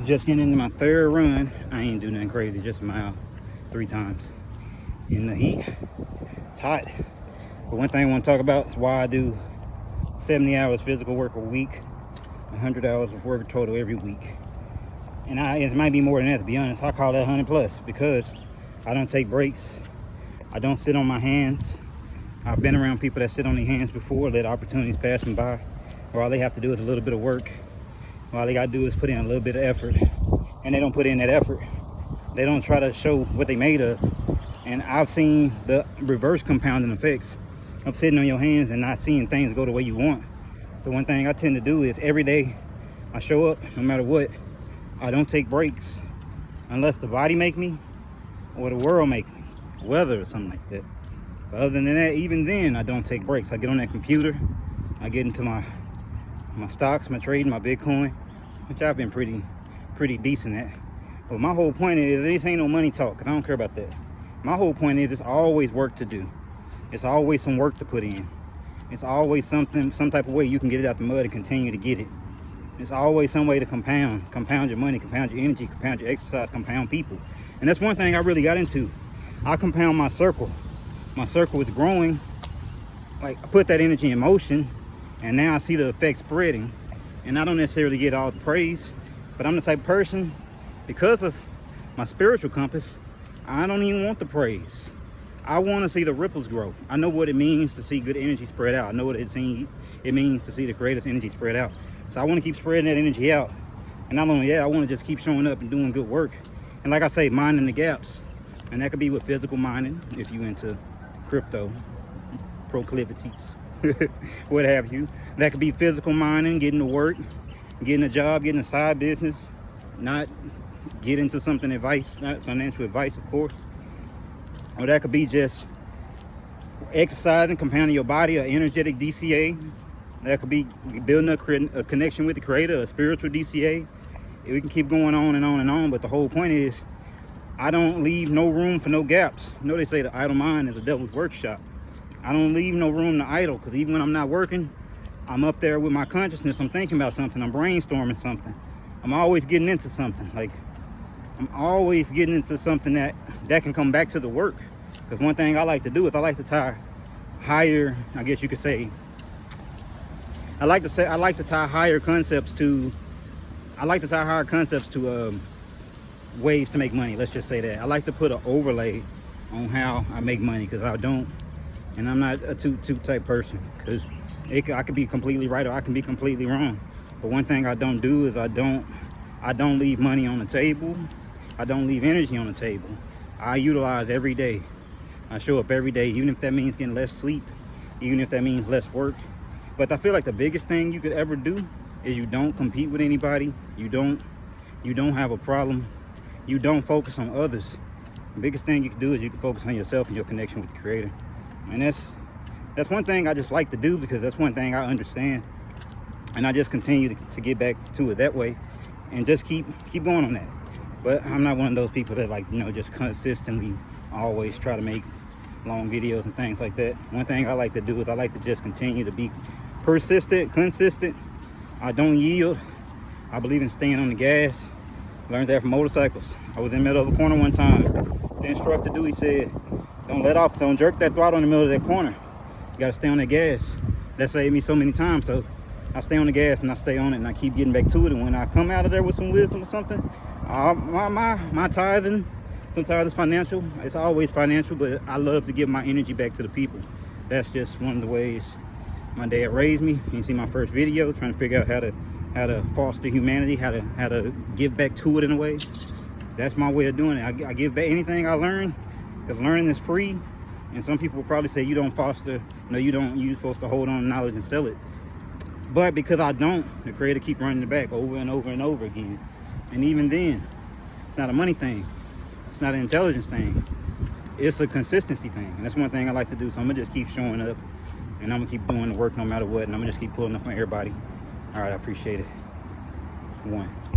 Just getting into my third run. I ain't do nothing crazy, just a mile 3 times in the heat. It's hot. But one thing I want to talk about is why I do 70 hours physical work a week, 100 hours of work total every week. And it might be more than that, to be honest. I call that 100 plus because I don't take breaks. I don't sit on my hands. I've been around people that sit on their hands before, let opportunities pass them by, where all they have to do is a little bit of work. All they gotta do is put in a little bit of effort, and they don't put in that effort. They don't try to show what they made of. And I've seen the reverse compounding effects of sitting on your hands and not seeing things go the way you want. So one thing I tend to do is every day I show up, no matter what. I don't take breaks unless the body make me or the world make me, weather or something like that. But other than that, even then, I don't take breaks. I get on that computer, I get into my stocks, my trading, my Bitcoin, which I've been pretty decent at. But my whole point is, this ain't no money talk, 'cause I don't care about that. My whole point is, it's always work to do. It's always some work to put in. It's always some type of way you can get it out the mud and continue to get it. It's always some way to compound your money, compound your energy, compound your exercise, compound people. And that's one thing I really got into. I compound my circle. My circle is growing. Like, I put that energy in motion, and now I see the effect spreading. And I don't necessarily get all the praise, but I'm the type of person, because of my spiritual compass, I don't even want the praise. I want to see the ripples grow. I know what it means to see good energy spread out. I know what it means to see the greatest energy spread out. So I want to keep spreading that energy out. And not only that, I want to just keep showing up and doing good work. And like I say, mining the gaps. And that could be with physical mining, if you into crypto proclivities, what have you. That could be physical mining, getting to work, getting a job, getting a side business, not get into something not financial advice, of course. Or that could be just exercising, compounding your body, an energetic DCA. That could be building a connection with the creator, a spiritual DCA. We can keep going on and on and on, but the whole point is, I don't leave no room for no gaps. You know, they say the idle mind is the devil's workshop. I don't leave no room to idle, because even when I'm not working, I'm up there with my consciousness. I'm thinking about something. I'm brainstorming something. I'm always getting into something. Like, I'm always getting into something that can come back to the work. Because one thing I like to do is I like to tie higher, I guess you could say, I like to tie higher concepts to ways to make money. Let's just say that. I like to put an overlay on how I make money, because I don't, and I'm not a two type person, because I could be completely right or I can be completely wrong. But one thing I don't do is I don't leave money on the table. I don't leave energy on the table. I utilize every day. I show up every day, even if that means getting less sleep, even if that means less work. But I feel like the biggest thing you could ever do is you don't compete with anybody. You don't have a problem. You don't focus on others. The biggest thing you can do is you can focus on yourself and your connection with the creator. And that's one thing I just like to do, because that's one thing I understand. And I just continue to get back to it that way, and just keep going on that. But I'm not one of those people that, like, you know, just consistently always try to make long videos and things like that. One thing I like to do is I like to just continue to be persistent, consistent. I don't yield. I believe in staying on the gas. Learned that from motorcycles. I was in the middle of a corner one time. The instructor he said, don't jerk that throttle in the middle of that corner. You gotta stay on that gas. That saved me so many times. So I stay on the gas and I stay on it, and I keep getting back to it. And when I come out of there with some wisdom or something, my tithing, sometimes it's financial. It's always financial, but I love to give my energy back to the people. That's just one of the ways my dad raised me. You see my first video, trying to figure out how to foster humanity, how to give back to it in a way. That's my way of doing it. I give back anything I learn, because learning is free. And some people will probably say you don't foster, you're supposed to hold on to knowledge and sell it. But because I don't, the creator keep running it back over and over and over again. And even then, it's not a money thing. It's not an intelligence thing. It's a consistency thing. And that's one thing I like to do. So I'm gonna just keep showing up, and I'm gonna keep doing the work no matter what. And I'm gonna just keep pulling up on everybody. All right, I appreciate it. 1.